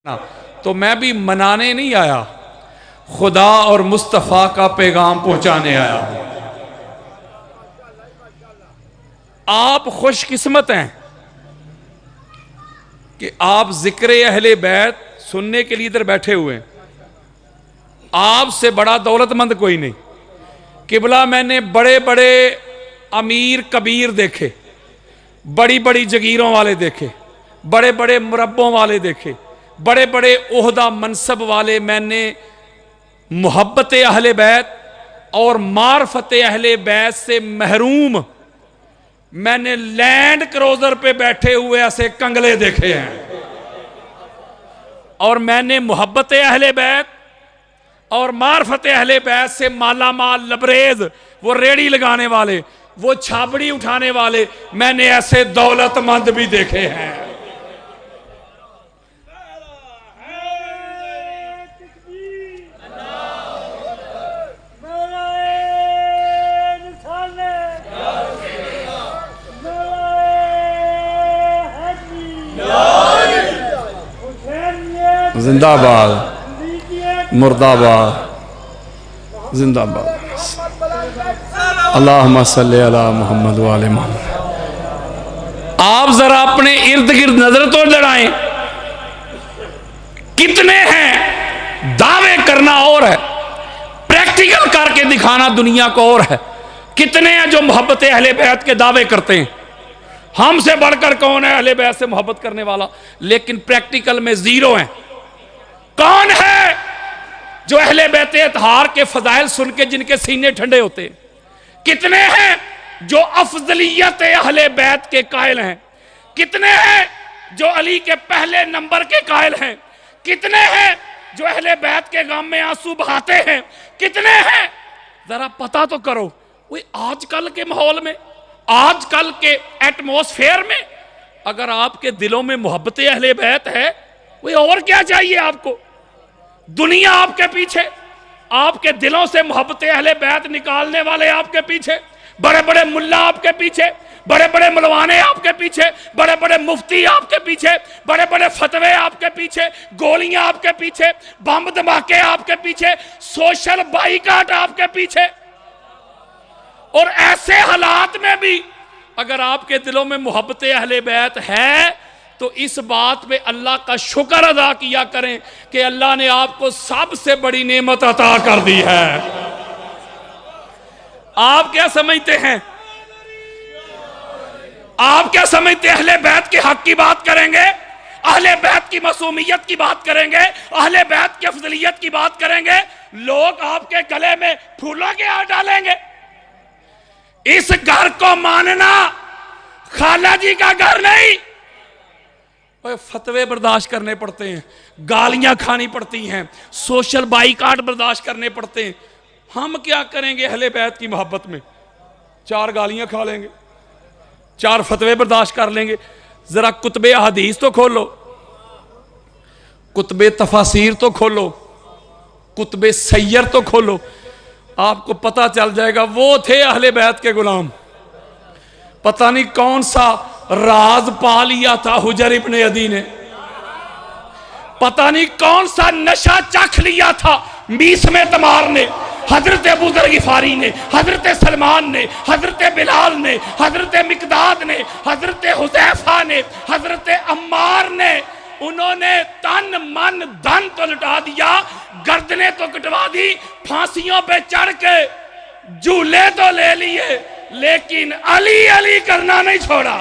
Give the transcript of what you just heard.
ना तो मैं भी मनाने नहीं आया, खुदा और मुस्तफ़ा का पैगाम पहुंचाने आया हूं। आप खुशकिस्मत हैं कि आप जिक्र अहले बैत सुनने के लिए इधर बैठे हुए हैं। आपसे बड़ा दौलतमंद कोई नहीं। किबला मैंने बड़े बड़े अमीर कबीर देखे, बड़ी बड़ी जगीरों वाले देखे, बड़े बड़े मुरब्बों वाले देखे, बड़े बड़े ओहदा मनसब वाले मैंने मोहब्बत अहले बैत और मार्फत अहले बैत से महरूम मैंने लैंड क्रूजर पे बैठे हुए ऐसे कंगले देखे हैं। और मैंने मोहब्बत अहले बैत और मार्फत अहले बैत से माला माल लबरेज, वो रेड़ी लगाने वाले, वो छाबड़ी उठाने वाले, मैंने ऐसे दौलतमंद भी देखे हैं। जिंदाबाद, मुर्दाबाद, जिंदाबाद। अल्लाहुम्मा सल्ली अला मुहम्मद व आले मुहम्मद। आप जरा अपने इर्द गिर्द नजर तो लड़ाएं, कितने हैं। दावे करना और है, प्रैक्टिकल करके दिखाना दुनिया को और है। कितने हैं जो मोहब्बत अहले बैत के दावे करते हैं। हमसे बढ़कर कौन है अहले बैत से मोहब्बत करने वाला, लेकिन प्रैक्टिकल में जीरो है। कौन है जो अहले बैत अतहार के फजाइल सुन के जिनके सीने ठंडे होते हैं। कितने हैं जो अफजलियत अहले बैत के कायल हैं। कितने हैं जो अली के पहले नंबर के कायल हैं। कितने हैं जो अहले बैत के गम में आंसू बहाते हैं। कितने हैं, जरा पता तो करो। वो आजकल के माहौल में, आजकल के एटमॉस्फेयर में अगर आपके दिलों में मोहब्बत अहले बैत है, वो और क्या चाहिए आपको। दुनिया आपके पीछे, आपके दिलों से मोहब्बत अहले बैत निकालने वाले आपके पीछे, बड़े बड़े मुल्ला आपके पीछे, बड़े बड़े मुलवाने आपके पीछे, बड़े बड़े मुफ्ती आपके पीछे, बड़े बड़े फतवे आपके पीछे, गोलियां आपके पीछे, बम धमाके आपके पीछे, सोशल बाइकाट आपके पीछे। और ऐसे हालात में भी अगर आपके दिलों में मोहब्बत अहले बैत है तो इस बात पे अल्लाह का शुक्र अदा किया करें कि अल्लाह ने आपको सबसे बड़ी नेमत अता कर दी है। आप क्या समझते हैं, आप क्या समझते हैं अहले बैत के हक की बात करेंगे, अहले बैत की मासूमियत की बात करेंगे, अहले बैत की अफजलियत की बात करेंगे, लोग आपके गले में फूलों के हार डालेंगे। इस घर को मानना खाला जी का घर नहीं। फतवे बर्दाश्त करने पड़ते हैं, गालियां खानी पड़ती हैं, सोशल बाइकाट बर्दाश्त करने पड़ते हैं। हम क्या करेंगे अहले बैत की मोहब्बत में, 4 गालियां खा लेंगे, 4 फतवे बर्दाश्त कर लेंगे। जरा कुतबे हदीस तो खोलो, कुतबे तफासीर तो खोलो, कुतबे सैयर तो खोलो, आपको पता चल जाएगा वो थे अहले बैत के गुलाम। पता नहीं कौन सा राज पा लिया था हुजर इब्ने अदी ने, पता नहीं कौन सा नशा चख लिया था मीस में तमार ने, हजरत अबू जर गिफारी ने, हजरत सलमान ने, हजरत बिलाल ने, हजरत मिकदाद ने, हजरत हुजैफा ने, हजरत अम्मार ने। उन्होंने तन मन धन तो लुटा दिया, गर्दने तो कटवा दी, फांसियों पे चढ़ के झूले तो ले लिए, लेकिन अली अली करना नहीं छोड़ा।